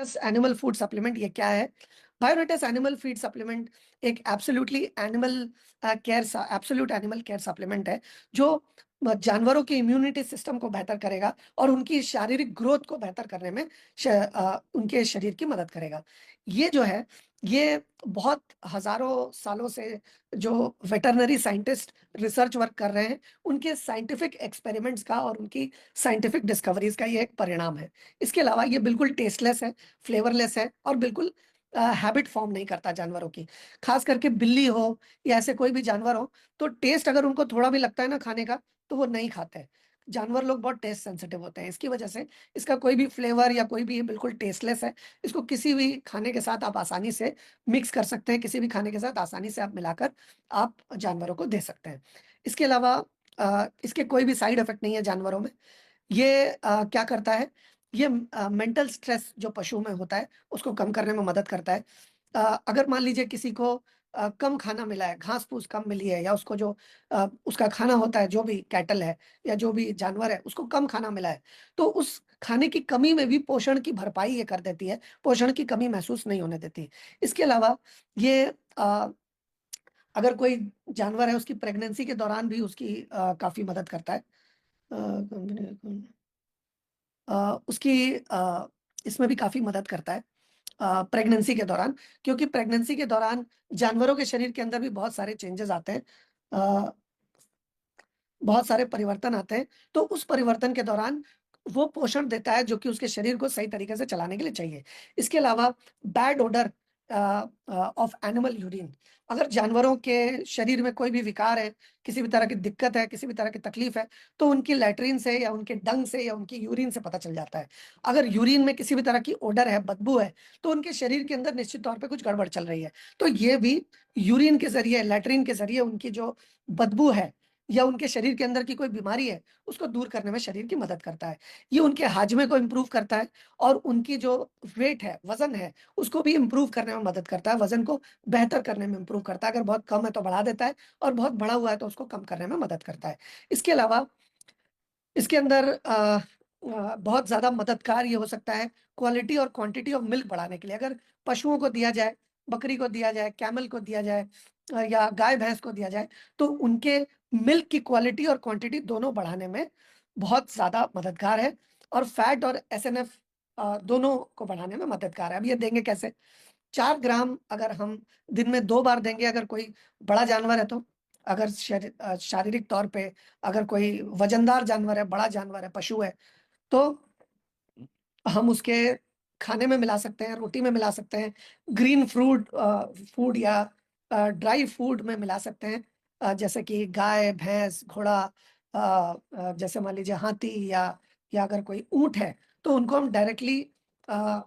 बायोरेटेस animal food supplement ये क्या है? बायोरेटेस एनिमल फीड सप्लीमेंट एक एब्सोल्यूट एनिमल केयर सप्लीमेंट है, जो जानवरों के इम्यूनिटी सिस्टम को बेहतर करेगा और उनकी शारीरिक ग्रोथ को बेहतर करने में उनके शरीर की मदद करेगा। ये जो है, ये बहुत हज़ारों सालों से जो वेटरनरी साइंटिस्ट रिसर्च वर्क कर रहे हैं, उनके साइंटिफिक एक्सपेरिमेंट्स का और उनकी साइंटिफिक डिस्कवरीज़ का ये एक परिणाम है। इसके अलावा ये बिल्कुल टेस्टलेस है, फ्लेवरलेस है और बिल्कुल हैबिट फॉर्म नहीं करता जानवरों की। ख़ास करके बिल्ली हो या ऐसे कोई भी जानवर हो, तो टेस्ट अगर उनको थोड़ा भी लगता है ना खाने का, तो वो नहीं खाते हैं। जानवर लोग बहुत टेस्ट सेंसिटिव होते हैं, इसकी वजह से इसका कोई भी फ्लेवर या कोई भी बिल्कुल टेस्टलेस है। इसको किसी भी खाने के साथ आप आसानी से मिक्स कर सकते हैं, किसी भी खाने के साथ आसानी से आप मिलाकर आप जानवरों को दे सकते हैं। इसके अलावा इसके कोई भी साइड इफ़ेक्ट नहीं है जानवरों में। ये क्या करता है, ये मेंटल स्ट्रेस जो पशु में होता है, उसको कम करने में मदद करता है। अगर मान लीजिए किसी को कम खाना मिला है, घास-फूस कम मिली है या उसको जो उसका खाना होता है, जो भी कैटल है या जो भी जानवर है, उसको कम खाना मिला है, तो उस खाने की कमी में भी पोषण की भरपाई ये कर देती है, पोषण की कमी महसूस नहीं होने देती। इसके अलावा ये अगर कोई जानवर है, उसकी प्रेगनेंसी के दौरान भी उसकी काफ़ी मदद करता है। उसकी इसमें भी काफ़ी मदद करता है प्रेगनेंसी के दौरान, क्योंकि प्रेगनेंसी के दौरान जानवरों के शरीर के अंदर भी बहुत सारे चेंजेज़ आते हैं। अ, बहुत सारे परिवर्तन आते हैं, तो उस परिवर्तन के दौरान वो पोषण देता है जो कि उसके शरीर को सही तरीके से चलाने के लिए चाहिए। इसके अलावा bad odour of animal urine, अगर जानवरों के शरीर में कोई भी विकार है, किसी भी तरह की दिक्कत है, किसी भी तरह की तकलीफ है, तो उनकी लैट्रिन से या उनके डंग से या उनकी यूरिन से पता चल जाता है। अगर यूरिन में किसी भी तरह की ओडर है, बदबू है, तो उनके शरीर के अंदर निश्चित तौर पे कुछ गड़बड़ चल रही है। तो ये भी यूरिन के ज़रिए, लैट्रिन के ज़रिए उनकी जो बदबू है या उनके शरीर के अंदर की कोई बीमारी है, उसको दूर करने में शरीर की मदद करता है। ये उनके हाजमे को इम्प्रूव करता है और उनकी जो वेट है, वज़न है, उसको भी इम्प्रूव करने में मदद करता है, वज़न को बेहतर करने में इम्प्रूव करता है। अगर बहुत कम है तो बढ़ा देता है और बहुत बढ़ा हुआ है तो उसको कम करने में मदद करता है। इसके अलावा इसके अंदर बहुत ज़्यादा मददगार ये हो सकता है क्वालिटी और क्वांटिटी ऑफ मिल्क बढ़ाने के लिए। अगर पशुओं को दिया जाए, बकरी को दिया जाए, कैमल को दिया जाए या गाय-भैंस को दिया जाए, तो उनके मिल्क की क्वालिटी और क्वांटिटी दोनों बढ़ाने में बहुत ज़्यादा मददगार है और फैट और एसएनएफ दोनों को बढ़ाने में मददगार है। अब ये देंगे कैसे? 4 ग्राम अगर हम दिन में 2 बार देंगे, अगर कोई बड़ा जानवर है तो, अगर शारीरिक तौर पे अगर कोई वज़नदार जानवर है, बड़ा जानवर है, पशु है, तो हम उसके खाने में मिला सकते हैं, रोटी में मिला सकते हैं, ग्रीन फूड या ड्राई फूड में मिला सकते हैं। जैसे कि गाय, भैंस, घोड़ा, जैसे मान लीजिए हाथी या अगर कोई ऊँट है, तो उनको हम डायरेक्टली अ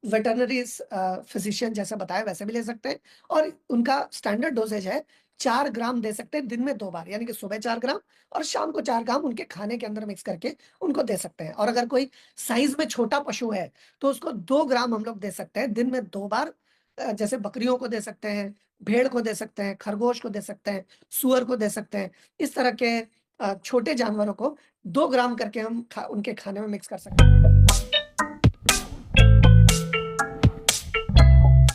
वेटरनरीज़ फिज़िशियन जैसे बताया वैसे भी ले सकते हैं और उनका स्टैंडर्ड डोसेज है 4 ग्राम दे सकते हैं दिन में 2 बार, यानी कि सुबह 4 ग्राम और शाम को 4 ग्राम उनके खाने के अंदर मिक्स करके उनको दे सकते हैं। और अगर कोई साइज़ में छोटा पशु है, तो उसको 2 ग्राम हम लोग दे सकते हैं दिन में 2 बार। जैसे बकरियों को दे सकते हैं, भेड़ को दे सकते हैं, खरगोश को दे सकते हैं, सूअर को दे सकते हैं। इस तरह के छोटे जानवरों को 2 ग्राम करके हम उनके खाने में मिक्स कर सकते हैं।